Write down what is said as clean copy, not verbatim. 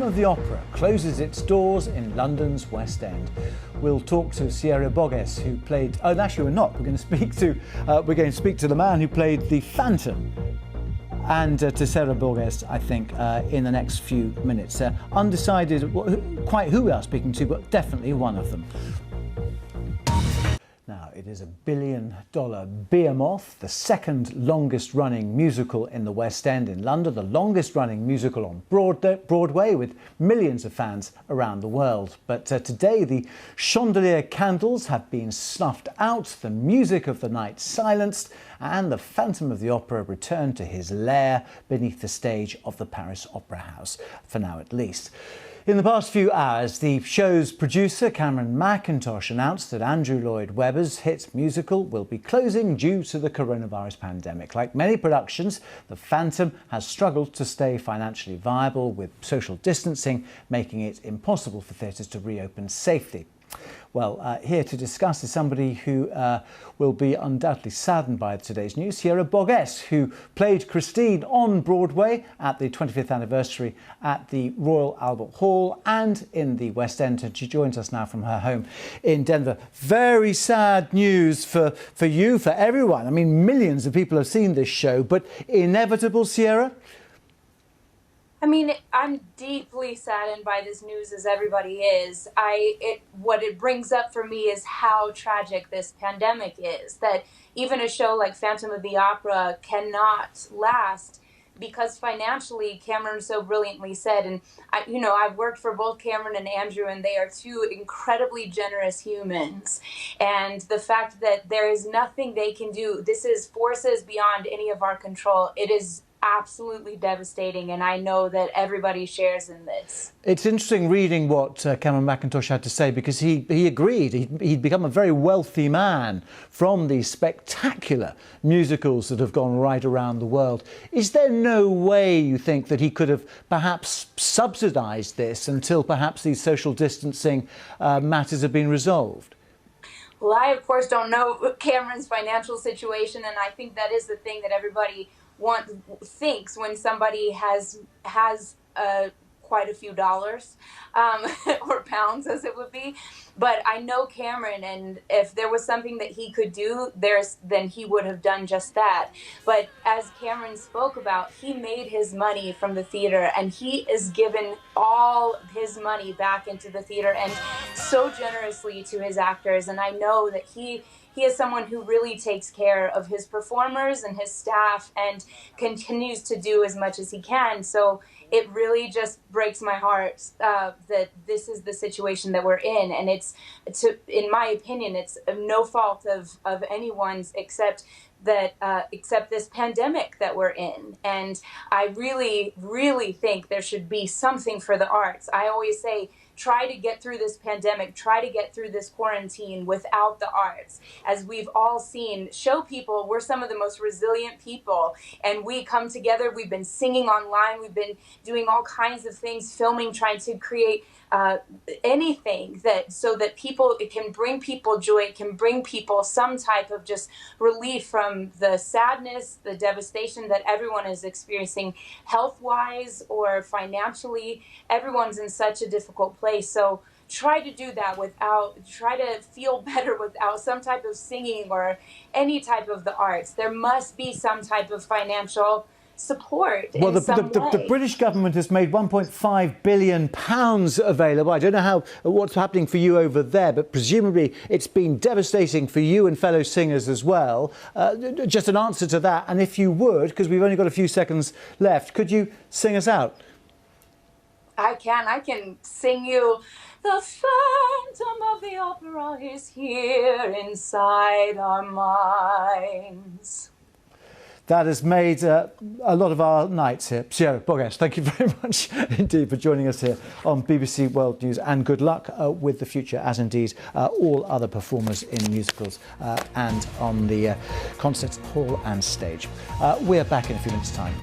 Of the Opera closes its doors in London's West End. We'll talk to Sierra Boggess, who played. Oh, actually, we're not. We're going to speak to the man who played the Phantom, and to Sarah Boggess, I think, in the next few minutes. Undecided quite who we are speaking to, but definitely one of them. Now, it is $1 billion behemoth, the second longest running musical in the West End in London, the longest running musical on Broadway, with millions of fans around the world. But today the chandelier candles have been snuffed out, the music of the night silenced, and the Phantom of the Opera returned to his lair beneath the stage of the Paris Opera House, for now at least. In the past few hours, the show's producer, Cameron Mackintosh, announced that Andrew Lloyd Webber's hit musical will be closing due to the coronavirus pandemic. Like many productions, The Phantom has struggled to stay financially viable, with social distancing making it impossible for theatres to reopen safely. Well, here to discuss is somebody who will be undoubtedly saddened by today's news, Sierra Boggess, who played Christine on Broadway at the 25th anniversary at the Royal Albert Hall and in the West End. And she joins us now from her home in Denver. Very sad news for you, for everyone. I mean, millions of people have seen this show, but inevitable, Sierra? I mean, I'm deeply saddened by this news, as everybody is. What it brings up for me is how tragic this pandemic is, that even a show like Phantom of the Opera cannot last because financially, Cameron so brilliantly said, and I've worked for both Cameron and Andrew, and they are two incredibly generous humans. And the fact that there is nothing they can do, this is forces beyond any of our control. It is absolutely devastating, and I know that everybody shares in this. It's interesting reading what Cameron Mackintosh had to say, because he agreed. He'd become a very wealthy man from these spectacular musicals that have gone right around the world. Is there no way, you think, that he could have perhaps subsidised this until perhaps these social distancing matters have been resolved? Well, I, of course, don't know Cameron's financial situation, and I think that is the thing that everybody thinks when somebody has quite a few dollars or pounds, as it would be. But I know Cameron, and if there was something that he could do, then he would have done just that. But as Cameron spoke about, he made his money from the theater, and he is given all his money back into the theater, and so generously to his actors. And I know that he is someone who really takes care of his performers and his staff and continues to do as much as he can. So it really just breaks my heart that this is the situation that we're in. And in my opinion, it's no fault of anyone's except this pandemic that we're in. And I really, really think there should be something for the arts. I always say, try to get through this pandemic, try to get through this quarantine without the arts. As we've all seen, show people, we're some of the most resilient people, and we come together. We've been singing online, we've been doing all kinds of things, filming, trying to create anything so that it can bring people joy, it can bring people some type of just relief from the sadness, the devastation that everyone is experiencing health-wise or financially. Everyone's in such a difficult place. So try to do that try to feel better without some type of singing or any type of the arts. There must be some type of financial support. Well, the British government has made £1.5 billion available. I don't know what's happening for you over there, but presumably it's been devastating for you and fellow singers as well. Just an answer to that, and if you would, because we've only got a few seconds left, could you sing us out? I can sing you. The Phantom of the Opera is here inside our minds. That has made a lot of our nights here. Sierra Boggess, thank you very much indeed for joining us here on BBC World News, and good luck with the future, as indeed all other performers in musicals and on the concert hall and stage. We're back in a few minutes' time.